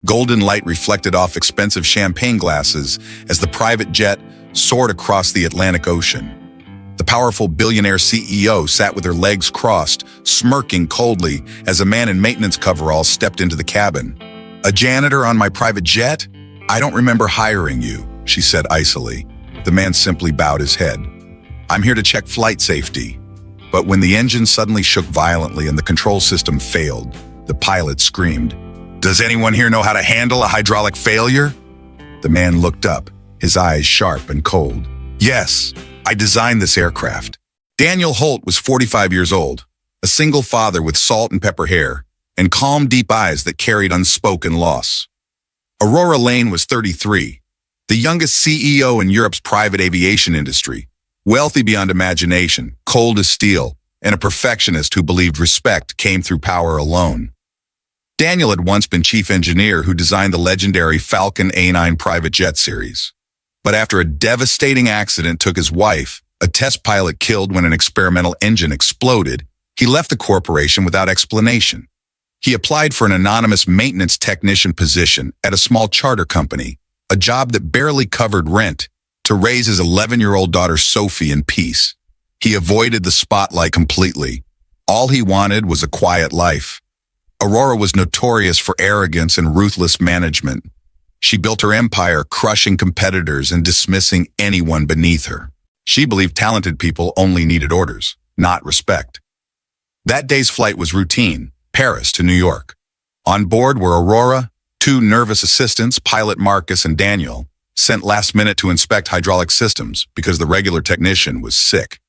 Golden light reflected off expensive champagne glasses as the private jet soared across the Atlantic Ocean. The powerful billionaire CEO sat with her legs crossed, smirking coldly as a man in maintenance coveralls stepped into the cabin. "A janitor on my private jet? I don't remember hiring you," she said icily. The man simply bowed his head. "I'm here to check flight safety." But when the engine suddenly shook violently and the control system failed, the pilot screamed, "Does anyone here know how to handle a hydraulic failure?" The man looked up, his eyes sharp and cold. "Yes, I designed this aircraft." Daniel Holt was 45 years old, a single father with salt and pepper hair, and calm, deep eyes that carried unspoken loss. Aurora Lane was 33, the youngest CEO in Europe's private aviation industry, wealthy beyond imagination, cold as steel, and a perfectionist who believed respect came through power alone. Daniel had once been chief engineer who designed the legendary Falcon A9 private jet series. But after a devastating accident took his wife, a test pilot killed when an experimental engine exploded, he left the corporation without explanation. He applied for an anonymous maintenance technician position at a small charter company, a job that barely covered rent, to raise his 11-year-old daughter Sophie in peace. He avoided the spotlight completely. All he wanted was a quiet life. Aurora was notorious for arrogance and ruthless management. She built her empire, crushing competitors and dismissing anyone beneath her. She believed talented people only needed orders, not respect. That day's flight was routine, Paris to New York. On board were Aurora, two nervous assistants, pilot Marcus and Daniel, sent last minute to inspect hydraulic systems because the regular technician was sick.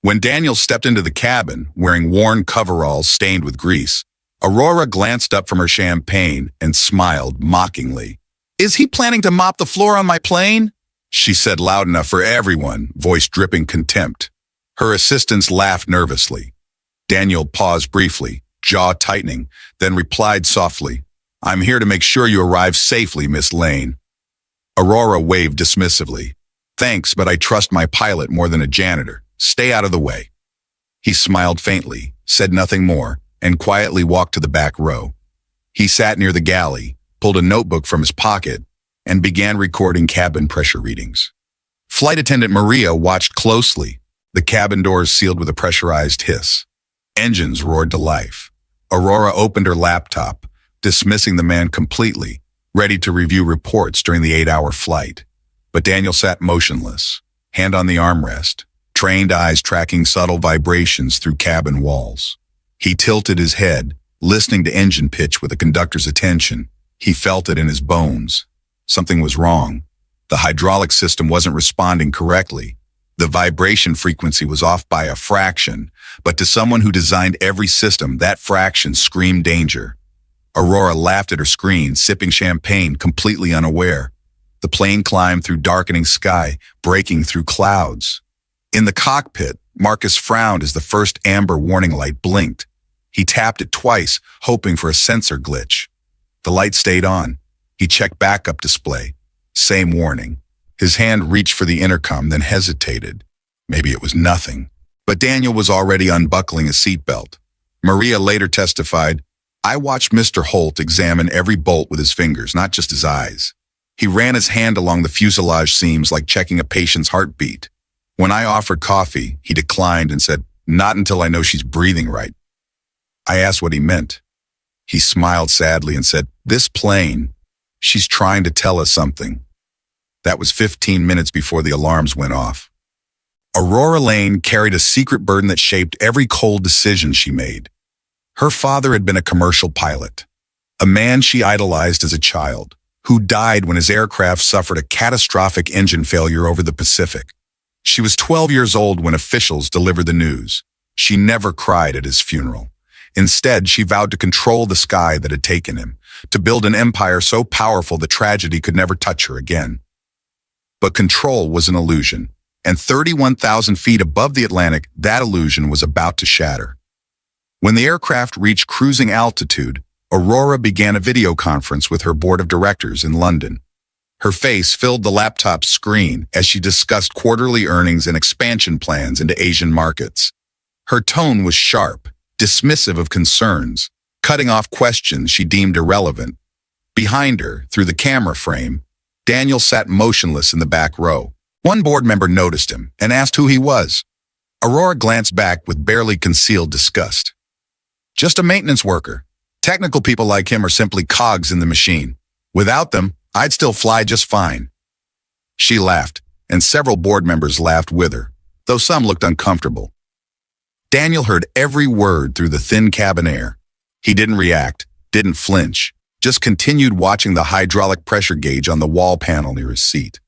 When Daniel stepped into the cabin, wearing worn coveralls stained with grease, Aurora glanced up from her champagne and smiled mockingly. "Is he planning to mop the floor on my plane?" she said loud enough for everyone, voice dripping contempt. Her assistants laughed nervously. Daniel paused briefly, jaw tightening, then replied softly, "I'm here to make sure you arrive safely, Miss Lane." Aurora waved dismissively. "Thanks, but I trust my pilot more than a janitor. Stay out of the way." He smiled faintly, said nothing more, and quietly walked to the back row. He sat near the galley, pulled a notebook from his pocket, and began recording cabin pressure readings. Flight attendant Maria watched closely, the cabin doors sealed with a pressurized hiss. Engines roared to life. Aurora opened her laptop, dismissing the man completely, ready to review reports during the 8-hour flight. But Daniel sat motionless, hand on the armrest, trained eyes tracking subtle vibrations through cabin walls. He tilted his head, listening to engine pitch with a conductor's attention. He felt it in his bones. Something was wrong. The hydraulic system wasn't responding correctly. The vibration frequency was off by a fraction, but to someone who designed every system, that fraction screamed danger. Aurora laughed at her screen, sipping champagne, completely unaware. The plane climbed through darkening sky, breaking through clouds. In the cockpit, Marcus frowned as the first amber warning light blinked. He tapped it twice, hoping for a sensor glitch. The light stayed on. He checked backup display. Same warning. His hand reached for the intercom, then hesitated. Maybe it was nothing. But Daniel was already unbuckling his seatbelt. Maria later testified, "I watched Mr. Holt examine every bolt with his fingers, not just his eyes. He ran his hand along the fuselage seams like checking a patient's heartbeat. When I offered coffee, he declined and said, 'Not until I know she's breathing right.' I asked what he meant. He smiled sadly and said, 'This plane, she's trying to tell us something.' That was 15 minutes before the alarms went off. Aurora Lane carried a secret burden that shaped every cold decision she made. Her father had been a commercial pilot, a man she idolized as a child, who died when his aircraft suffered a catastrophic engine failure over the Pacific. She was 12 years old when officials delivered the news. She never cried at his funeral. Instead, she vowed to control the sky that had taken him, to build an empire so powerful that tragedy could never touch her again. But control was an illusion, and 31,000 feet above the Atlantic, that illusion was about to shatter. When the aircraft reached cruising altitude, Aurora began a video conference with her board of directors in London. Her face filled the laptop screen as she discussed quarterly earnings and expansion plans into Asian markets. Her tone was sharp, dismissive of concerns, cutting off questions she deemed irrelevant. Behind her, through the camera frame, Daniel sat motionless in the back row. One board member noticed him and asked who he was. Aurora glanced back with barely concealed disgust. Just a maintenance worker. Technical people like him are simply cogs in the machine. Without them, I'd still fly just fine. She laughed, and several board members laughed with her, though some looked uncomfortable. Daniel heard every word through the thin cabin air. He didn't react, didn't flinch, just continued watching the hydraulic pressure gauge on the wall panel near his seat.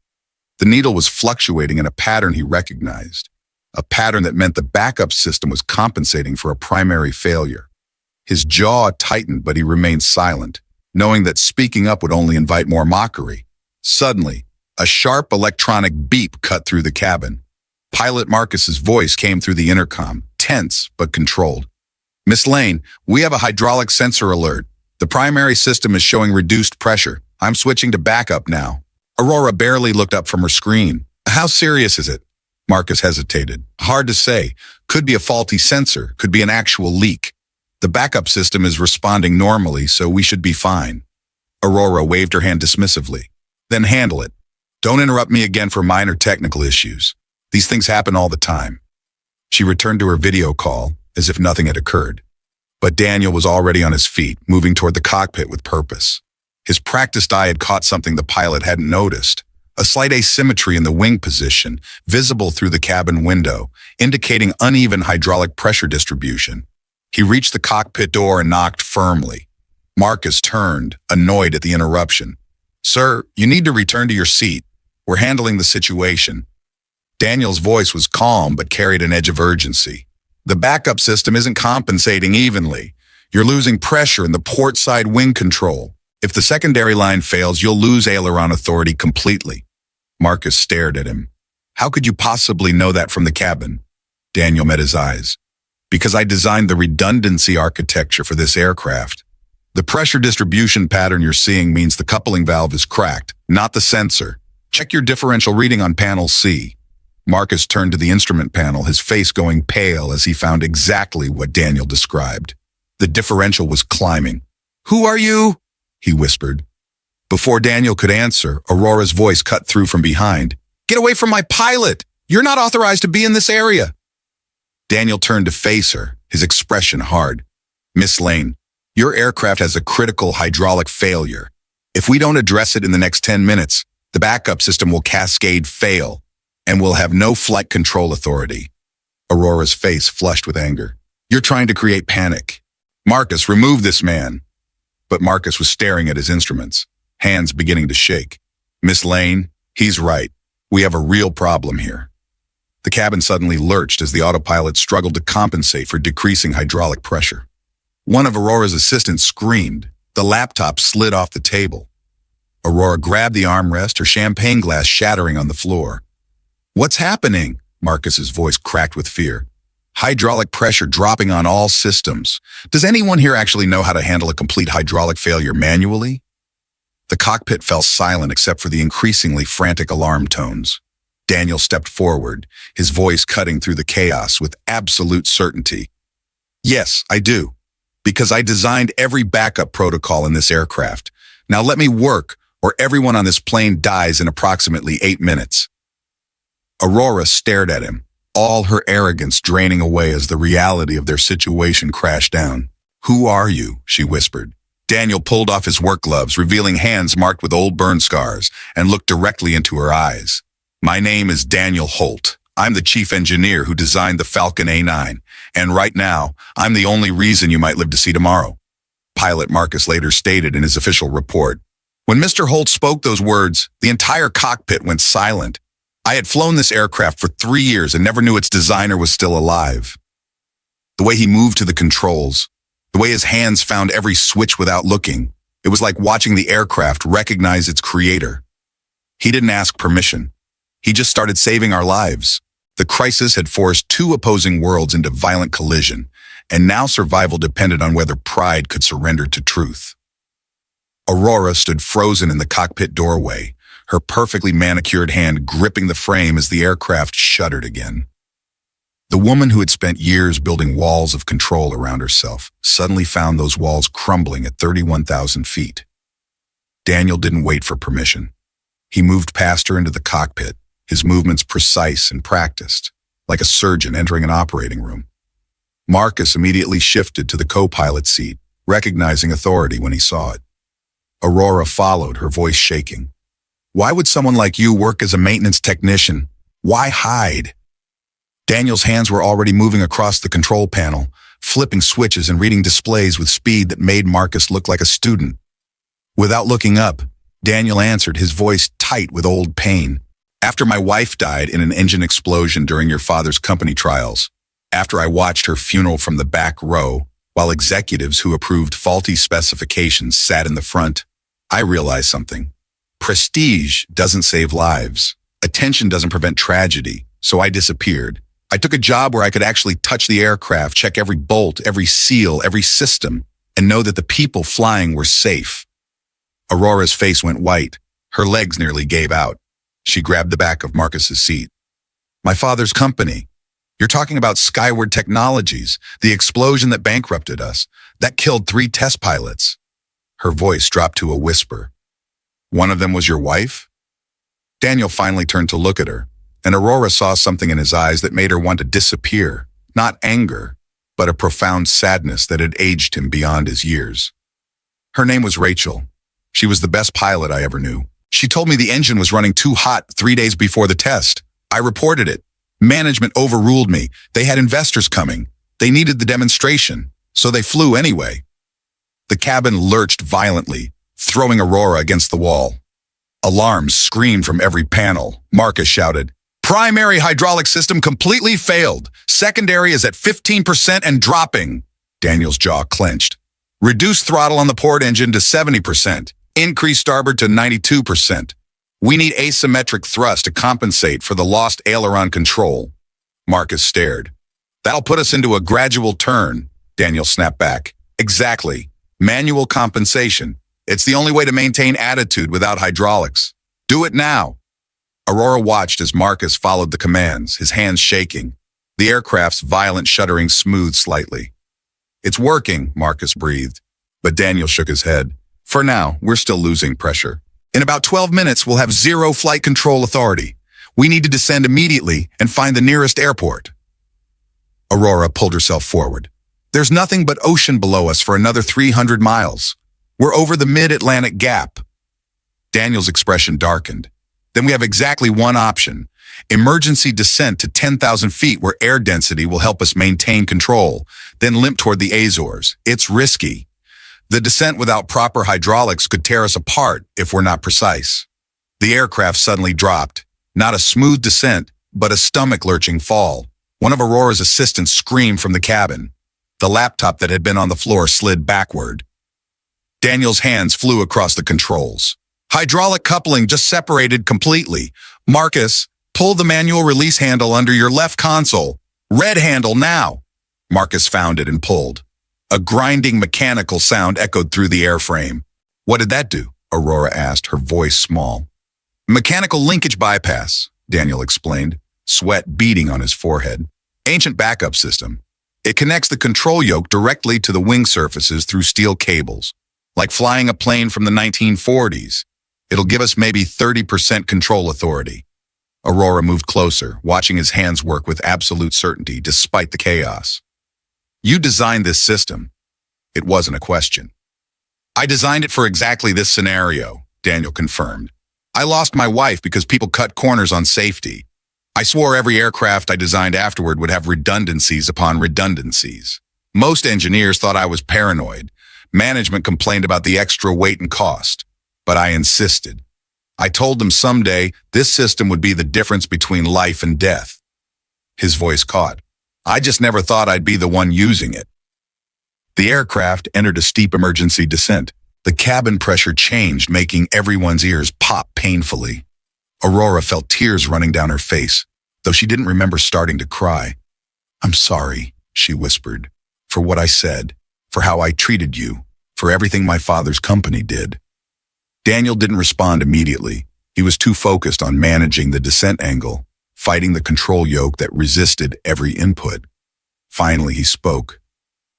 The needle was fluctuating in a pattern he recognized, a pattern that meant the backup system was compensating for a primary failure. His jaw tightened, but he remained silent, knowing that speaking up would only invite more mockery. Suddenly, a sharp electronic beep cut through the cabin. Pilot Marcus's voice came through the intercom, tense but controlled. "Miss Lane, we have a hydraulic sensor alert. The primary system is showing reduced pressure. I'm switching to backup now." Aurora barely looked up from her screen. "How serious is it?" Marcus hesitated. "Hard to say. Could be a faulty sensor, could be an actual leak. The backup system is responding normally, so we should be fine." Aurora waved her hand dismissively. "Then handle it. Don't interrupt me again for minor technical issues. These things happen all the time." She returned to her video call, as if nothing had occurred. But Daniel was already on his feet, moving toward the cockpit with purpose. His practiced eye had caught something the pilot hadn't noticed, a slight asymmetry in the wing position, visible through the cabin window, indicating uneven hydraulic pressure distribution. He reached the cockpit door and knocked firmly. Marcus turned, annoyed at the interruption. "Sir, you need to return to your seat. We're handling the situation." Daniel's voice was calm but carried an edge of urgency. "The backup system isn't compensating evenly. You're losing pressure in the port side wing control. If the secondary line fails, you'll lose aileron authority completely." Marcus stared at him. "How could you possibly know that from the cabin?" Daniel met his eyes. "Because I designed the redundancy architecture for this aircraft. The pressure distribution pattern you're seeing means the coupling valve is cracked, not the sensor. Check your differential reading on panel C." Marcus turned to the instrument panel, his face going pale as he found exactly what Daniel described. The differential was climbing. "Who are you?" he whispered. Before Daniel could answer, Aurora's voice cut through from behind. "Get away from my pilot! You're not authorized to be in this area!" Daniel turned to face her, his expression hard. "Miss Lane, your aircraft has a critical hydraulic failure. If we don't address it in the next 10 minutes, the backup system will cascade fail, and we'll have no flight control authority." Aurora's face flushed with anger. "You're trying to create panic. Marcus, remove this man." But Marcus was staring at his instruments, hands beginning to shake. "Miss Lane, he's right. We have a real problem here." The cabin suddenly lurched as the autopilot struggled to compensate for decreasing hydraulic pressure. One of Aurora's assistants screamed. The laptop slid off the table. Aurora grabbed the armrest, her champagne glass shattering on the floor. "What's happening?" Marcus's voice cracked with fear. "Hydraulic pressure dropping on all systems. Does anyone here actually know how to handle a complete hydraulic failure manually?" The cockpit fell silent except for the increasingly frantic alarm tones. Daniel stepped forward, his voice cutting through the chaos with absolute certainty. "Yes, I do. Because I designed every backup protocol in this aircraft. Now let me work, or everyone on this plane dies in approximately 8 minutes. Aurora stared at him, all her arrogance draining away as the reality of their situation crashed down. "Who are you?" she whispered. Daniel pulled off his work gloves, revealing hands marked with old burn scars, and looked directly into her eyes. "My name is Daniel Holt. I'm the chief engineer who designed the Falcon A9, and right now, I'm the only reason you might live to see tomorrow." Pilot Marcus later stated in his official report. When Mr. Holt spoke those words, the entire cockpit went silent. I had flown this aircraft for 3 years and never knew its designer was still alive. The way he moved to the controls, the way his hands found every switch without looking, it was like watching the aircraft recognize its creator. He didn't ask permission. He just started saving our lives. The crisis had forced 2 opposing worlds into violent collision, and now survival depended on whether pride could surrender to truth. Aurora stood frozen in the cockpit doorway, her perfectly manicured hand gripping the frame as the aircraft shuddered again. The woman who had spent years building walls of control around herself suddenly found those walls crumbling at 31,000 feet. Daniel didn't wait for permission. He moved past her into the cockpit, his movements precise and practiced, like a surgeon entering an operating room. Marcus immediately shifted to the co-pilot seat, recognizing authority when he saw it. Aurora followed, her voice shaking. Why would someone like you work as a maintenance technician? Why hide? Daniel's hands were already moving across the control panel, flipping switches and reading displays with speed that made Marcus look like a student. Without looking up, Daniel answered, his voice tight with old pain. After my wife died in an engine explosion during your father's company trials, after I watched her funeral from the back row, while executives who approved faulty specifications sat in the front, I realized something. Prestige doesn't save lives. Attention doesn't prevent tragedy, so I disappeared. I took a job where I could actually touch the aircraft, check every bolt, every seal, every system, and know that the people flying were safe. Aurora's face went white. Her legs nearly gave out. She grabbed the back of Marcus's seat. My father's company. You're talking about Skyward Technologies, the explosion that bankrupted us, that killed 3 test pilots. Her voice dropped to a whisper. One of them was your wife? Daniel finally turned to look at her, and Aurora saw something in his eyes that made her want to disappear, not anger, but a profound sadness that had aged him beyond his years. Her name was Rachel. She was the best pilot I ever knew. She told me the engine was running too hot 3 days before the test. I reported it. Management overruled me. They had investors coming. They needed the demonstration, so they flew anyway. The cabin lurched violently, throwing Aurora against the wall. Alarms screamed from every panel. Marcus shouted, "Primary hydraulic system completely failed. Secondary is at 15% and dropping." Daniel's jaw clenched. "Reduce throttle on the port engine to 70%. Increase starboard to 92%. We need asymmetric thrust to compensate for the lost aileron control." Marcus stared. "That'll put us into a gradual turn," Daniel snapped back. "Exactly. Manual compensation. It's the only way to maintain attitude without hydraulics. Do it now." Aurora watched as Marcus followed the commands, his hands shaking. The aircraft's violent shuddering smoothed slightly. "It's working," Marcus breathed. But Daniel shook his head. "For now, we're still losing pressure. In about 12 minutes, we'll have 0 flight control authority. We need to descend immediately and find the nearest airport." Aurora pulled herself forward. "There's nothing but ocean below us for another 300 miles. We're over the mid-Atlantic gap." Daniel's expression darkened. "Then we have exactly one option. Emergency descent to 10,000 feet where air density will help us maintain control, then limp toward the Azores. It's risky. The descent without proper hydraulics could tear us apart if we're not precise." The aircraft suddenly dropped. Not a smooth descent, but a stomach-lurching fall. One of Aurora's assistants screamed from the cabin. The laptop that had been on the floor slid backward. Daniel's hands flew across the controls. "Hydraulic coupling just separated completely. Marcus, pull the manual release handle under your left console. Red handle now." Marcus found it and pulled. A grinding mechanical sound echoed through the airframe. "What did that do?" Aurora asked, her voice small. "Mechanical linkage bypass," Daniel explained, sweat beading on his forehead. "Ancient backup system. It connects the control yoke directly to the wing surfaces through steel cables. Like flying a plane from the 1940s. It'll give us maybe 30% control authority." Aurora moved closer, watching his hands work with absolute certainty despite the chaos. "You designed this system." It wasn't a question. "I designed it for exactly this scenario," Daniel confirmed. "I lost my wife because people cut corners on safety. I swore every aircraft I designed afterward would have redundancies upon redundancies. Most engineers thought I was paranoid. Management complained about the extra weight and cost. But I insisted. I told them someday this system would be the difference between life and death." His voice caught. "I just never thought I'd be the one using it." The aircraft entered a steep emergency descent. The cabin pressure changed, making everyone's ears pop painfully. Aurora felt tears running down her face, though she didn't remember starting to cry. "I'm sorry," she whispered, "for what I said, for how I treated you, for everything my father's company did." Daniel didn't respond immediately. He was too focused on managing the descent angle, fighting the control yoke that resisted every input. Finally, he spoke.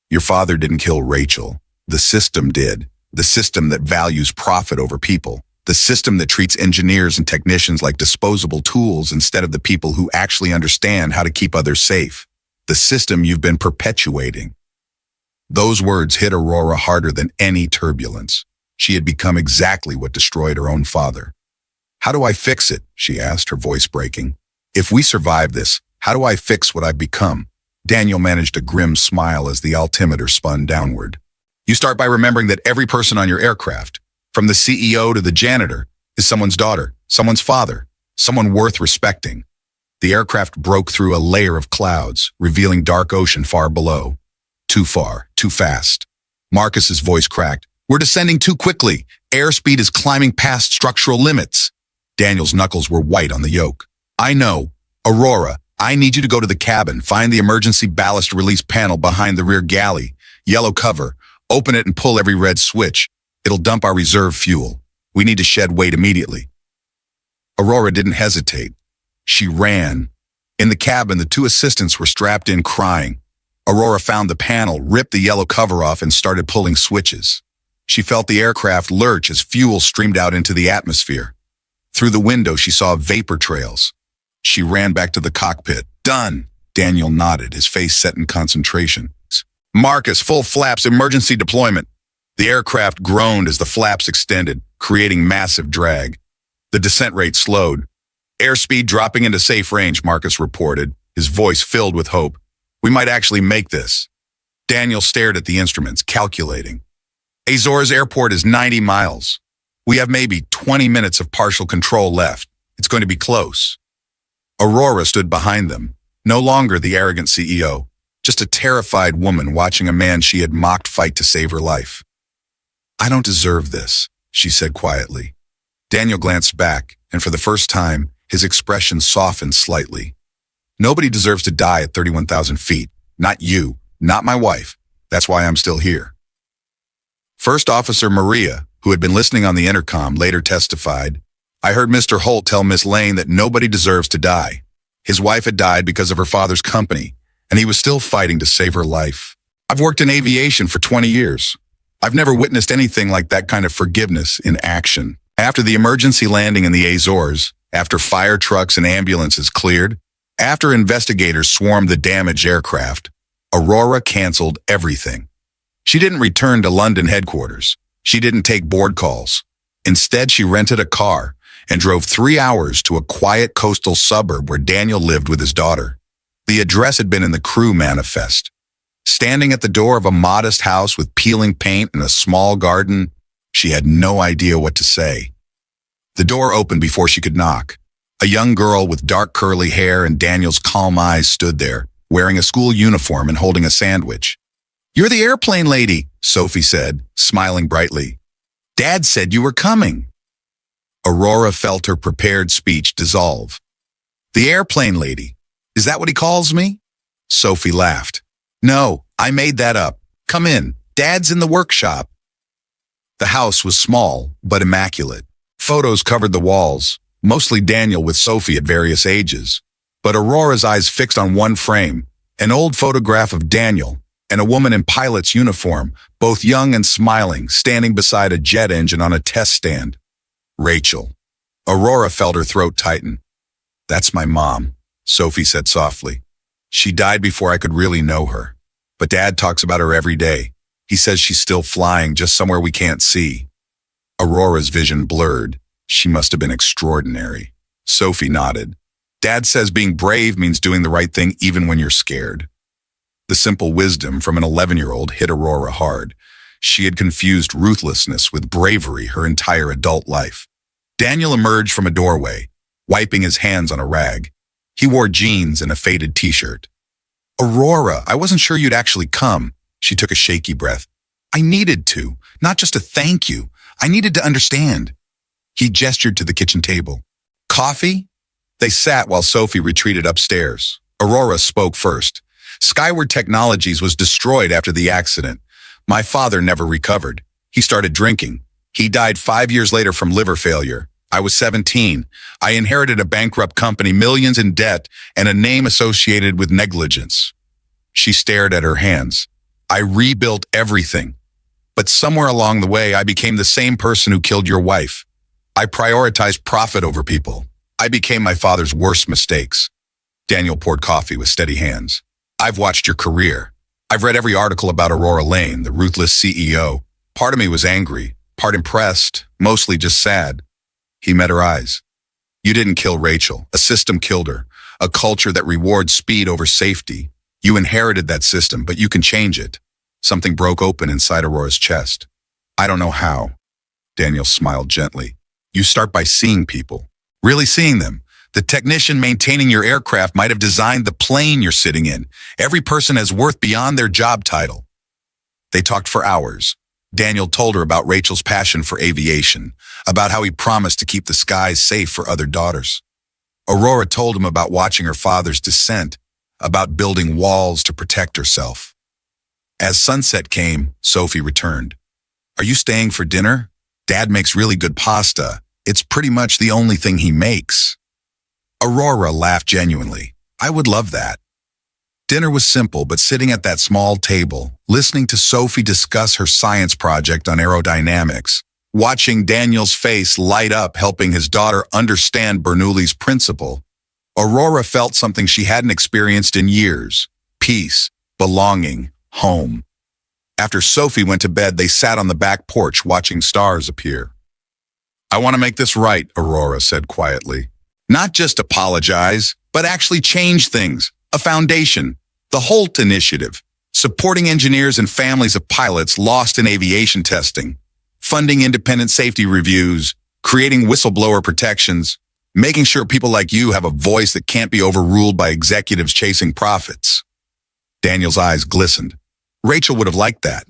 "Your father didn't kill Rachel. The system did. The system that values profit over people. The system that treats engineers and technicians like disposable tools instead of the people who actually understand how to keep others safe. The system you've been perpetuating. Those words hit Aurora harder than any turbulence. She had become exactly what destroyed her own father. How do I fix it? She asked, her voice breaking. If we survive this, how do I fix what I've become? Daniel managed a grim smile as the altimeter spun downward. You start by remembering that every person on your aircraft, from the CEO to the janitor, is someone's daughter, someone's father, someone worth respecting. The aircraft broke through a layer of clouds, revealing dark ocean far below. Too far, too fast. Marcus's voice cracked. We're descending too quickly. Airspeed is climbing past structural limits. Daniel's knuckles were white on the yoke. I know. Aurora, I need you to go to the cabin, find the emergency ballast release panel behind the rear galley. Yellow cover. Open it and pull every red switch. It'll dump our reserve fuel. We need to shed weight immediately. Aurora didn't hesitate. She ran. In the cabin, the two assistants were strapped in crying. Aurora found the panel, ripped the yellow cover off, and started pulling switches. She felt the aircraft lurch as fuel streamed out into the atmosphere. Through the window, she saw vapor trails. She ran back to the cockpit. Done. Daniel nodded, his face set in concentration. Marcus, full flaps, emergency deployment. The aircraft groaned as the flaps extended, creating massive drag. The descent rate slowed. Airspeed dropping into safe range, Marcus reported, his voice filled with hope. We might actually make this. Daniel stared at the instruments, calculating. Azores Airport is 90 miles. We have maybe 20 minutes of partial control left. It's going to be close. Aurora stood behind them, no longer the arrogant CEO, just a terrified woman watching a man she had mocked fight to save her life. I don't deserve this, she said quietly. Daniel glanced back, and for the first time, his expression softened slightly. Nobody deserves to die at 31,000 feet. Not you, not my wife. That's why I'm still here. First Officer Maria, who had been listening on the intercom, later testified, I heard Mr. Holt tell Miss Lane that nobody deserves to die. His wife had died because of her father's company, and he was still fighting to save her life. I've worked in aviation for 20 years. I've never witnessed anything like that kind of forgiveness in action. After the emergency landing in the Azores, after fire trucks and ambulances cleared, after investigators swarmed the damaged aircraft, Aurora canceled everything. She didn't return to London headquarters. She didn't take board calls. Instead, she rented a car and drove 3 hours to a quiet coastal suburb where Daniel lived with his daughter. The address had been in the crew manifest. Standing at the door of a modest house with peeling paint and a small garden, she had no idea what to say. The door opened before she could knock. A young girl with dark curly hair and Daniel's calm eyes stood there, wearing a school uniform and holding a sandwich. You're the airplane lady, Sophie said, smiling brightly. Dad said you were coming. Aurora felt her prepared speech dissolve. The airplane lady. Is that what he calls me? Sophie laughed. No, I made that up. Come in. Dad's in the workshop. The house was small, but immaculate. Photos covered the walls, mostly Daniel with Sophie at various ages. But Aurora's eyes fixed on one frame, an old photograph of Daniel and a woman in pilot's uniform, both young and smiling, standing beside a jet engine on a test stand. Rachel. Aurora felt her throat tighten. That's my mom, Sophie said softly. She died before I could really know her. But Dad talks about her every day. He says she's still flying, just somewhere we can't see. Aurora's vision blurred. She must have been extraordinary. Sophie nodded. Dad says being brave means doing the right thing even when you're scared. The simple wisdom from an 11-year-old hit Aurora hard. She had confused ruthlessness with bravery her entire adult life. Daniel emerged from a doorway, wiping his hands on a rag. He wore jeans and a faded t-shirt. Aurora, I wasn't sure you'd actually come. She took a shaky breath. I needed to, not just to thank you. I needed to understand. He gestured to the kitchen table. Coffee? They sat while Sophie retreated upstairs. Aurora spoke first. Skyward Technologies was destroyed after the accident. My father never recovered. He started drinking. He died 5 years later from liver failure. I was 17. I inherited a bankrupt company, millions in debt, and a name associated with negligence. She stared at her hands. I rebuilt everything. But somewhere along the way, I became the same person who killed your wife. I prioritized profit over people. I became my father's worst mistakes. Daniel poured coffee with steady hands. I've watched your career. I've read every article about Aurora Lane, the ruthless CEO. Part of me was angry, part impressed, mostly just sad. He met her eyes. You didn't kill Rachel. A system killed her. A culture that rewards speed over safety. You inherited that system, but you can change it. Something broke open inside Aurora's chest. I don't know how. Daniel smiled gently. You start by seeing people. Really seeing them. The technician maintaining your aircraft might have designed the plane you're sitting in. Every person has worth beyond their job title. They talked for hours. Daniel told her about Rachel's passion for aviation, about how he promised to keep the skies safe for other daughters. Aurora told him about watching her father's descent, about building walls to protect herself. As sunset came, Sophie returned. Are you staying for dinner? Dad makes really good pasta. It's pretty much the only thing he makes. Aurora laughed genuinely. I would love that. Dinner was simple, but sitting at that small table, listening to Sophie discuss her science project on aerodynamics, watching Daniel's face light up helping his daughter understand Bernoulli's principle, Aurora felt something she hadn't experienced in years. Peace, belonging, home. After Sophie went to bed, they sat on the back porch watching stars appear. I want to make this right, Aurora said quietly. Not just apologize, but actually change things. A foundation. The Holt Initiative. Supporting engineers and families of pilots lost in aviation testing. Funding independent safety reviews. Creating whistleblower protections. Making sure people like you have a voice that can't be overruled by executives chasing profits. Daniel's eyes glistened. Rachel would have liked that.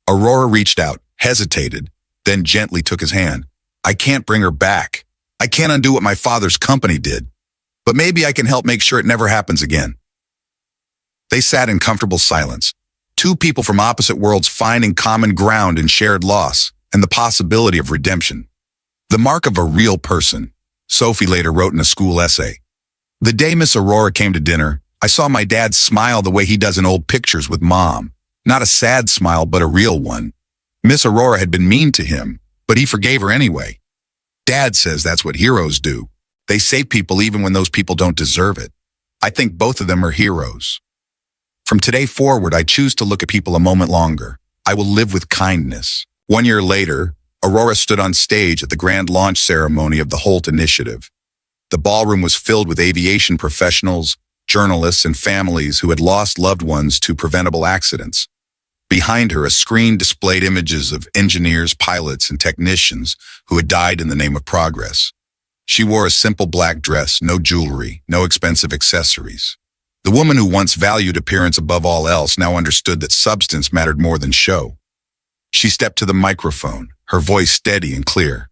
Aurora reached out, hesitated, then gently took his hand. I can't bring her back. I can't undo what my father's company did. But maybe I can help make sure it never happens again. They sat in comfortable silence. Two people from opposite worlds finding common ground in shared loss and the possibility of redemption. The mark of a real person, Sophie later wrote in a school essay. The day Miss Aurora came to dinner, I saw my dad smile the way he does in old pictures with Mom. Not a sad smile, but a real one. Miss Aurora had been mean to him, but he forgave her anyway. Dad says that's what heroes do. They save people even when those people don't deserve it. I think both of them are heroes. From today forward, I choose to look at people a moment longer. I will live with kindness. 1 year later, Aurora stood on stage at the grand launch ceremony of the Holt Initiative. The ballroom was filled with aviation professionals, journalists, and families who had lost loved ones to preventable accidents. Behind her, a screen displayed images of engineers, pilots, and technicians who had died in the name of progress. She wore a simple black dress, no jewelry, no expensive accessories. The woman who once valued appearance above all else now understood that substance mattered more than show. She stepped to the microphone, her voice steady and clear.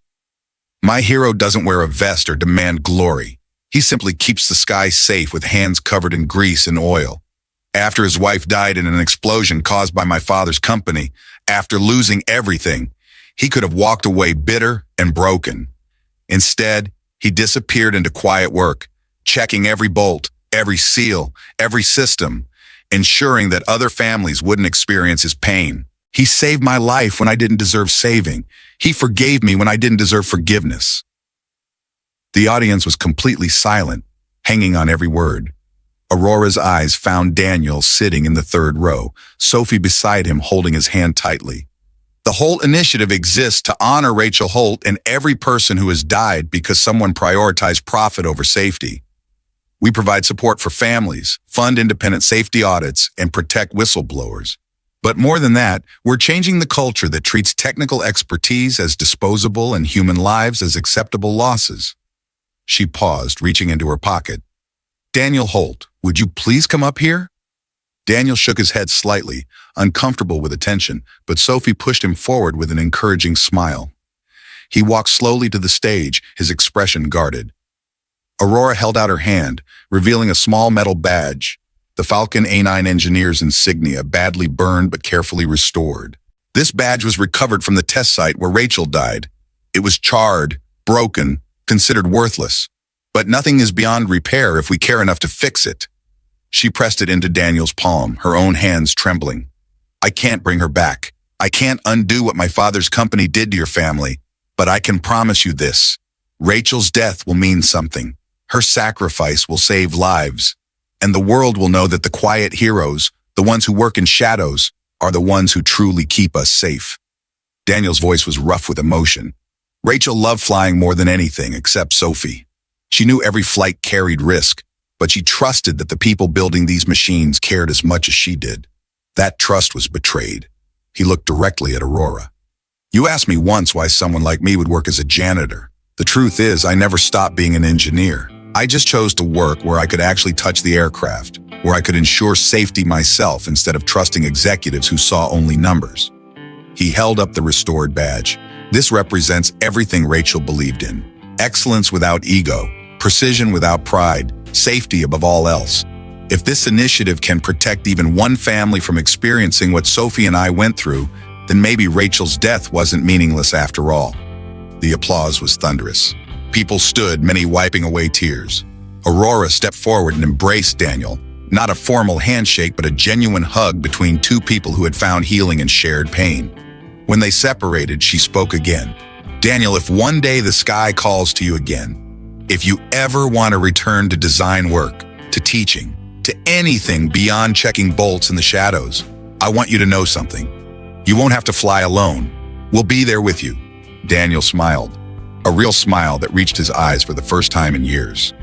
My hero doesn't wear a vest or demand glory. He simply keeps the sky safe with hands covered in grease and oil. After his wife died in an explosion caused by my father's company, after losing everything, he could have walked away bitter and broken. Instead, he disappeared into quiet work, checking every bolt, every seal, every system, ensuring that other families wouldn't experience his pain. He saved my life when I didn't deserve saving. He forgave me when I didn't deserve forgiveness. The audience was completely silent, hanging on every word. Aurora's eyes found Daniel sitting in the third row, Sophie beside him holding his hand tightly. The Holt Initiative exists to honor Rachel Holt and every person who has died because someone prioritized profit over safety. We provide support for families, fund independent safety audits, and protect whistleblowers. But more than that, we're changing the culture that treats technical expertise as disposable and human lives as acceptable losses. She paused, reaching into her pocket. Daniel Holt, would you please come up here? Daniel shook his head slightly, uncomfortable with attention, but Sophie pushed him forward with an encouraging smile. He walked slowly to the stage, his expression guarded. Aurora held out her hand, revealing a small metal badge, the Falcon A9 engineer's insignia, badly burned but carefully restored. This badge was recovered from the test site where Rachel died. It was charred, broken, considered worthless. But nothing is beyond repair if we care enough to fix it. She pressed it into Daniel's palm, her own hands trembling. I can't bring her back. I can't undo what my father's company did to your family, but I can promise you this. Rachel's death will mean something. Her sacrifice will save lives. And the world will know that the quiet heroes, the ones who work in shadows, are the ones who truly keep us safe. Daniel's voice was rough with emotion. Rachel loved flying more than anything except Sophie. She knew every flight carried risk, but she trusted that the people building these machines cared as much as she did. That trust was betrayed. He looked directly at Aurora. You asked me once why someone like me would work as a janitor. The truth is, I never stopped being an engineer. I just chose to work where I could actually touch the aircraft, where I could ensure safety myself instead of trusting executives who saw only numbers. He held up the restored badge. This represents everything Rachel believed in. Excellence without ego, precision without pride, safety above all else. If this initiative can protect even one family from experiencing what Sophie and I went through, then maybe Rachel's death wasn't meaningless after all. The applause was thunderous. People stood, many wiping away tears. Aurora stepped forward and embraced Daniel. Not a formal handshake, but a genuine hug between two people who had found healing and shared pain. When they separated, she spoke again. Daniel, if one day the sky calls to you again, if you ever want to return to design work, to teaching, to anything beyond checking bolts in the shadows, I want you to know something. You won't have to fly alone. We'll be there with you. Daniel smiled, a real smile that reached his eyes for the first time in years.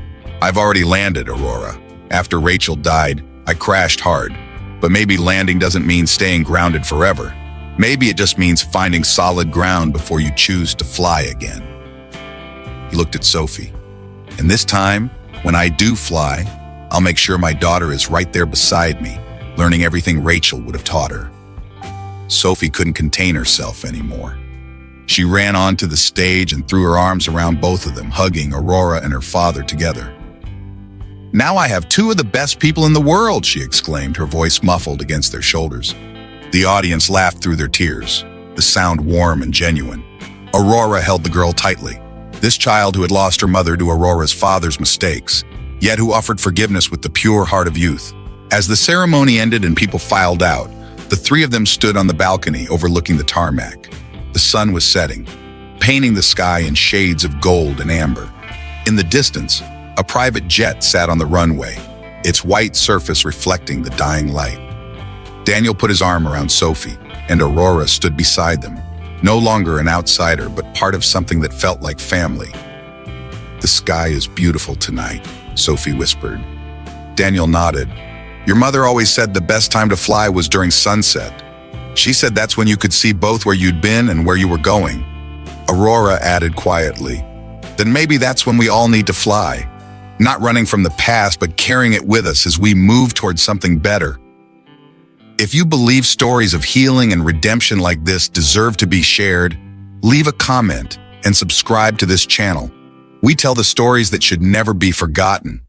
I've already landed, Aurora. After Rachel died, I crashed hard. But maybe landing doesn't mean staying grounded forever. Maybe it just means finding solid ground before you choose to fly again. He looked at Sophie. And this time, when I do fly, I'll make sure my daughter is right there beside me, learning everything Rachel would have taught her. Sophie couldn't contain herself anymore. She ran onto the stage and threw her arms around both of them, hugging Aurora and her father together. Now I have two of the best people in the world, she exclaimed, her voice muffled against their shoulders. The audience laughed through their tears, the sound warm and genuine. Aurora held the girl tightly. This child who had lost her mother to Aurora's father's mistakes, yet who offered forgiveness with the pure heart of youth. As the ceremony ended and people filed out, the three of them stood on the balcony overlooking the tarmac. The sun was setting, painting the sky in shades of gold and amber. In the distance, a private jet sat on the runway, its white surface reflecting the dying light. Daniel put his arm around Sophie, and Aurora stood beside them, no longer an outsider, but part of something that felt like family. The sky is beautiful tonight, Sophie whispered. Daniel nodded. Your mother always said the best time to fly was during sunset. She said that's when you could see both where you'd been and where you were going. Aurora added quietly, then maybe that's when we all need to fly. Not running from the past, but carrying it with us as we move towards something better. If you believe stories of healing and redemption like this deserve to be shared, leave a comment and subscribe to this channel. We tell the stories that should never be forgotten.